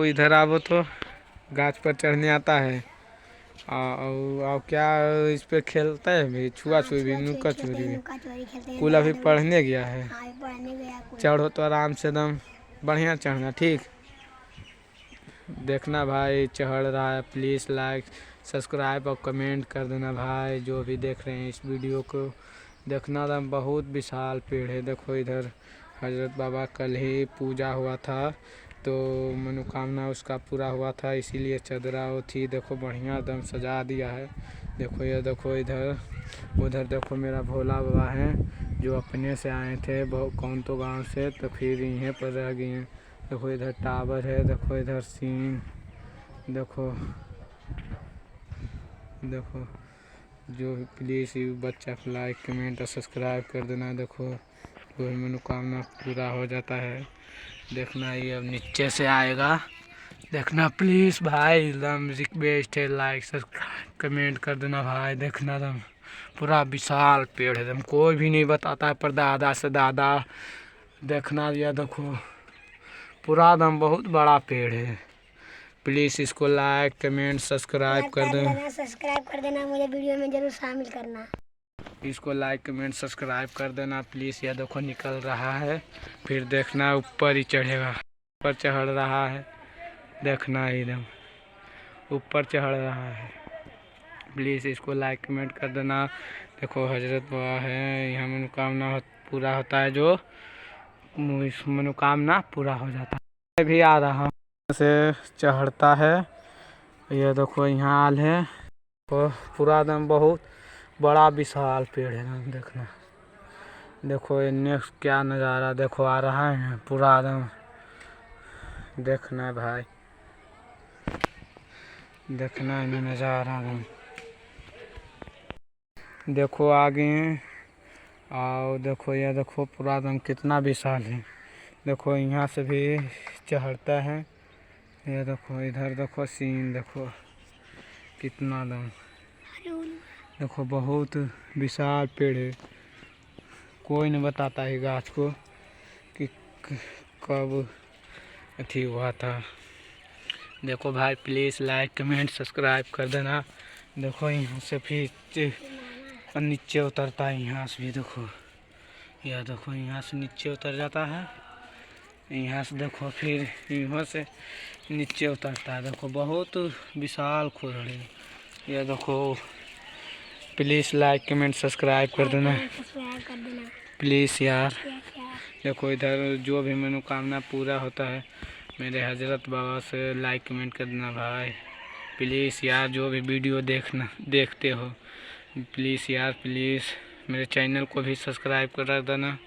बाबू इधर आवो तो गाछ पर चढ़ने आता है। और क्या इस पे खेलता है भी, छुआ छुई भी, नुका चोरी भी। कुल अभी पढ़ने गया है। चढ़ो तो आराम से एकदम बढ़िया चढ़ना, ठीक। देखना भाई चढ़ रहा है। प्लीज़ लाइक सब्सक्राइब और कमेंट कर देना भाई, जो भी देख रहे हैं इस वीडियो को। देखना एकदम बहुत विशाल पेड़ है। देखो इधर हजरत बाबा कल ही पूजा हुआ था, तो मनोकामना उसका पूरा हुआ था, इसीलिए चदरा वो थी। देखो बढ़िया एकदम सजा दिया है। देखो ये देखो इधर उधर देखो मेरा भोला बाबा हैं, जो अपने से आए थे कौन तो गांव से, तो फिर यहीं पर रह गए हैं। देखो इधर टावर है, देखो इधर सीन, देखो देखो जो प्लीज़ बच्चा को लाइक कमेंट और सब्सक्राइब कर देना। देखो कोई मनोकामना पूरा हो जाता है। देखना ये अब नीचे से आएगा, देखना प्लीज़ भाई एकदम रिक्वेस्ट है, लाइक सब्सक्राइब कमेंट कर देना भाई। देखना एकदम पूरा विशाल पेड़ है, एकदम कोई भी नहीं बताता है पर दादा से दादा। देखना ये देखो पूरा एकदम बहुत बड़ा पेड़ है। प्लीज़ इसको लाइक कमेंट सब्सक्राइब कर देना। सब्सक्राइब कर देना, मुझे वीडियो में जरूर शामिल करना। इसको लाइक कमेंट सब्सक्राइब कर देना प्लीज़। ये देखो निकल रहा है, फिर देखना ऊपर ही चढ़ेगा, ऊपर चढ़ रहा है। देखना एकदम ऊपर चढ़ रहा है। प्लीज़ इसको लाइक कमेंट कर देना। देखो हजरत बाबा है, यहाँ मनोकामना पूरा होता है, जो मनोकामना पूरा हो जाता है। भी आ रहा से चढ़ता है। ये देखो यहाँ आल है, तो पूरा एकदम बहुत बड़ा विशाल पेड़ है। देखना देखो ये नेक्स्ट क्या नज़ारा देखो आ रहा है, पूरा एकदम देखना भाई, देखना है नज़ारा एकदम। देखो आगे और देखो ये देखो पूरा एकदम कितना विशाल है। देखो यहाँ से भी चढ़ता है। ये देखो इधर देखो सीन, देखो कितना दम, देखो बहुत विशाल पेड़ है। कोई नहीं बताता है गाछ को कि कब अथी हुआ था। देखो भाई प्लीज़ लाइक कमेंट सब्सक्राइब कर देना। देखो यहाँ से फिर नीचे उतरता है, यहाँ से भी देखो, यह देखो यहाँ से नीचे उतर जाता है। यहाँ से देखो फिर यहाँ से नीचे उतरता है। देखो बहुत विशाल खोल है। यह देखो प्लीज़ लाइक कमेंट सब्सक्राइब कर देना प्लीज़ यार। देखो इधर जो भी मनोकामना पूरा होता है मेरे हजरत बाबा से लाइक कमेंट कर देना भाई। प्लीज़ यार जो भी वीडियो देखते हो प्लीज़ यार, प्लीज़ मेरे चैनल को भी सब्सक्राइब कर देना।